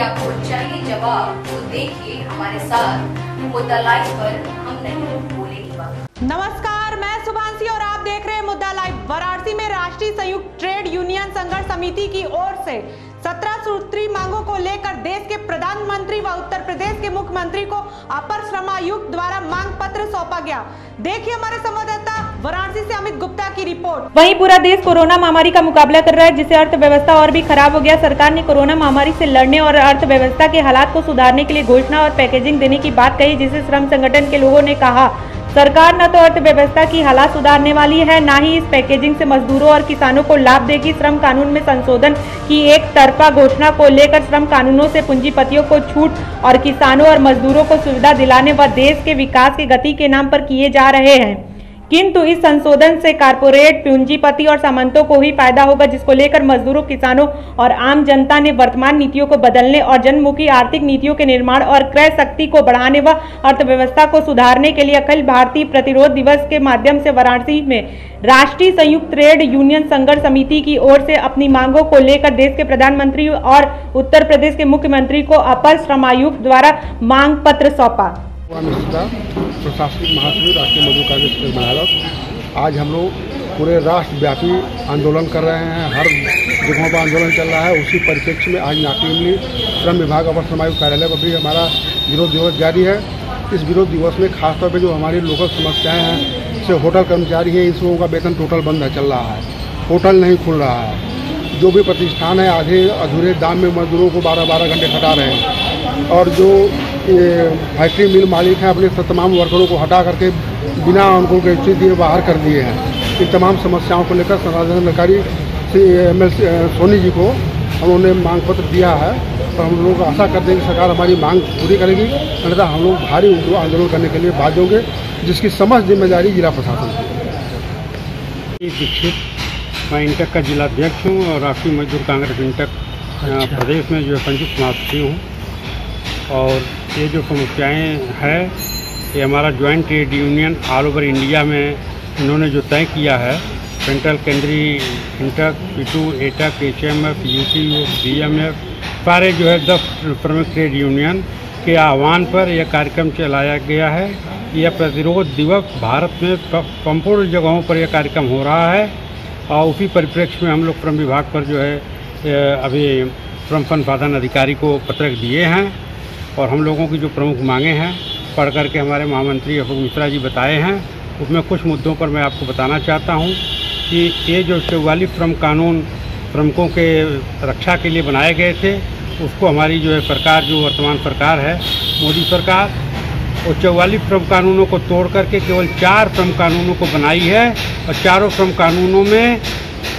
आपको चाहिए जवाब, तो देखिए हमारे साथ मुद्दा लाइव पर हम नहीं बोलेंगे बात। नमस्कार, मैं शुभांशी और आप देख रहे हैं मुद्दा लाइव। वाराणसी में राष्ट्रीय संयुक्त ट्रेड यूनियन संघर्ष समिति की ओर से 17 सूत्री मांगों को लेकर देश के प्रधानमंत्री व उत्तर प्रदेश के मुख्यमंत्री को अपर श्रम आयुक्त द्वारा मांग पत्र सौंपा गया। देखिए हमारे संवाददाता वाराणसी से अमित गुप्ता की रिपोर्ट। वहीं पूरा देश कोरोना महामारी का मुकाबला कर रहा है, जिससे अर्थव्यवस्था और भी खराब हो गया। सरकार ने कोरोना महामारी से लड़ने और अर्थव्यवस्था के हालात को सुधारने के लिए घोषणा और पैकेजिंग देने की बात कही, जिसे श्रम संगठन के लोगों ने कहा सरकार न तो अर्थव्यवस्था की हालात सुधारने वाली है, न ही इस पैकेजिंग से मजदूरों और किसानों को लाभ देगी। श्रम कानून में संशोधन की एक तरफा घोषणा को लेकर श्रम कानूनों से पूंजीपतियों को छूट और किसानों और मजदूरों को सुविधा दिलाने व देश के विकास की गति के नाम पर किए जा रहे हैं, किंतु इस संशोधन से कारपोरेट, पूंजीपति और सामंतों को ही फायदा होगा, जिसको लेकर मजदूरों, किसानों और आम जनता ने वर्तमान नीतियों को बदलने और जनमुखी आर्थिक नीतियों के निर्माण और क्रय शक्ति को बढ़ाने व अर्थव्यवस्था को सुधारने के लिए अखिल भारतीय प्रतिरोध दिवस के माध्यम से वाराणसी में राष्ट्रीय संयुक्त ट्रेड यूनियन संघर्ष समिति की ओर से अपनी मांगों को लेकर देश के प्रधानमंत्री और उत्तर प्रदेश के मुख्यमंत्री को अपर श्रम आयुक्त द्वारा मांग पत्र सौंपा। प्रशासनिक महासचिव राष्ट्रीय मजदूर कांग्रेस के महाराज, आज हम लोग पूरे राष्ट्रव्यापी आंदोलन कर रहे हैं। हर जगहों पर आंदोलन चल रहा है। उसी परिप्रेक्ष्य में आज नाटी श्रम विभाग अपर श्रम आयुक्त कार्यालय पर भी हमारा विरोध दिवस जारी है। इस विरोध दिवस में खासतौर पर जो हमारी लोकल समस्याएं हैं, जैसे होटल कर्मचारी हैं, इन लोगों का वेतन टोटल बंद चल रहा है, होटल नहीं खुल रहा है। जो भी प्रतिष्ठान है आधे अधूरे दाम में मजदूरों को 12-12 घंटे खटा रहे हैं, और जो फैक्ट्री मिल मालिक हैं अपने तमाम वर्करों को हटा करके बिना उनको ग्रेच्युटी दिए बाहर कर दिए हैं। इन तमाम समस्याओं को लेकर संसाधन अधिकारी MLC सोनी जी को हम लोगों ने मांग पत्र दिया है, और हम लोग आशा करते हैं कि सरकार हमारी मांग पूरी करेगी, अन्यथा हम लोग भारी आंदोलन करने के लिए बाध्य होंगे, जिसकी समस्त जिम्मेदारी जिला प्रशासन की। दीक्षित, मैं इंटक का जिलाध्यक्ष हूँ और राष्ट्रीय मजदूर कांग्रेस इंटक प्रदेश में जो है संयुक्त महासचिव हूँ। और ये जो समस्याएं हैं, ये हमारा joint trade union all over India में इन्होंने जो तय किया है, सेंट्रल, केंद्रीय, INTUC, P2, AITUC, HMF, UT, BMF, सारे जो है 10 प्रमुख ट्रेड यूनियन के आह्वान पर यह कार्यक्रम चलाया गया है। यह प्रतिरोध दिवस भारत में संपूर्ण जगहों पर यह कार्यक्रम हो रहा है, और उसी परिप्रेक्ष्य में हम लोग श्रम विभाग पर जो है अभी श्रम संसाधन अधिकारी को पत्र दिए हैं, और हम लोगों की जो प्रमुख मांगे हैं पढ़ करके हमारे महामंत्री अशोक मिश्रा जी बताए हैं। उसमें कुछ मुद्दों पर मैं आपको बताना चाहता हूं कि ये जो 44 श्रम कानून श्रमिकों के रक्षा के लिए बनाए गए थे, उसको हमारी जो है सरकार, जो वर्तमान सरकार है मोदी सरकार, वो 44 श्रम कानूनों को तोड़ करके केवल 4 श्रम कानूनों को बनाई है, और चारों श्रम कानूनों में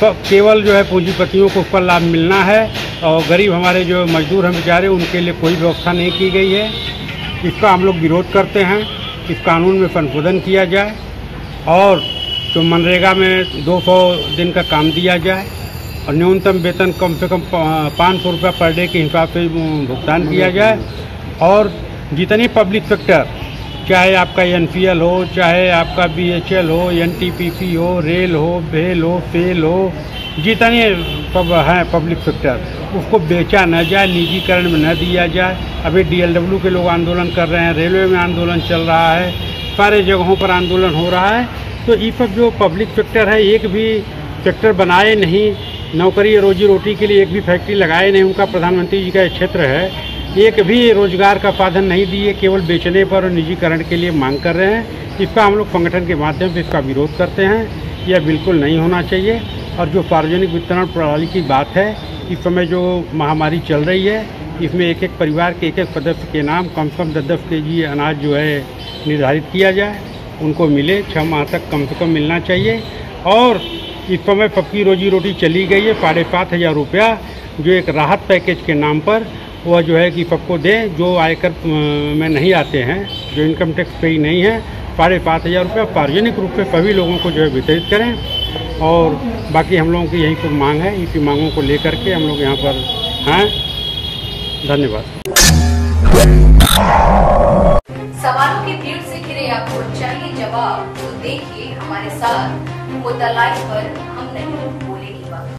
केवल जो है पूंजीपतियों को उसका लाभ मिलना है, और गरीब हमारे जो मजदूर हैं बेचारे, उनके लिए कोई व्यवस्था नहीं की गई है। इसका हम लोग विरोध करते हैं। इस कानून में संशोधन किया जाए, और जो मनरेगा में 200 दिन का काम दिया जाए, और न्यूनतम वेतन कम से कम 500 रुपये पर डे के हिसाब से भुगतान किया जाए। और जितनी पब्लिक सेक्टर, चाहे आपका NPL हो, चाहे आपका BHL हो, NTPC हो, रेल हो, बेल हो, सेल हो, जितने हैं पब्लिक सेक्टर, उसको बेचा न जाए, निजीकरण में न दिया जाए। अभी DLW के लोग आंदोलन कर रहे हैं, रेलवे में आंदोलन चल रहा है, सारे जगहों पर आंदोलन हो रहा है। तो ये सब जो पब्लिक सेक्टर है, एक भी सेक्टर बनाए नहीं, नौकरी रोजी रोटी के लिए एक भी फैक्ट्री लगाए नहीं, उनका प्रधानमंत्री जी का क्षेत्र है, एक भी रोजगार का साधन नहीं दिए, केवल बेचने पर और निजीकरण के लिए मांग कर रहे हैं। इसका हम लोग संगठन के माध्यम से इसका विरोध करते हैं। यह बिल्कुल नहीं होना चाहिए। और जो सार्वजनिक वितरण प्रणाली की बात है, इस समय जो महामारी चल रही है, इसमें एक एक परिवार के एक एक सदस्य के नाम कम से कम 10-10 kg अनाज जो है निर्धारित किया जाए, उनको मिले, 6 माह तक कम से कम मिलना चाहिए। और इस समय सबकी रोजी रोटी चली गई है, 7,500 रुपया जो एक राहत पैकेज के नाम पर वह जो है कि सबको दें, जो आयकर में नहीं आते हैं, जो इनकम टैक्स पेई नहीं है, 7,500 रुपया सार्वजनिक रूप से सभी लोगों को जो है वितरित करें। और बाकी हम लोगों की यही कुछ मांग है, इसी मांगों को लेकर के हम लोग यहाँ पर हैं। धन्यवाद। सवालों की भीड़ से घिरे आपको चाहिए जवाब, तो देखिए हमारे साथ मुद्दा लाइव पर हम नहीं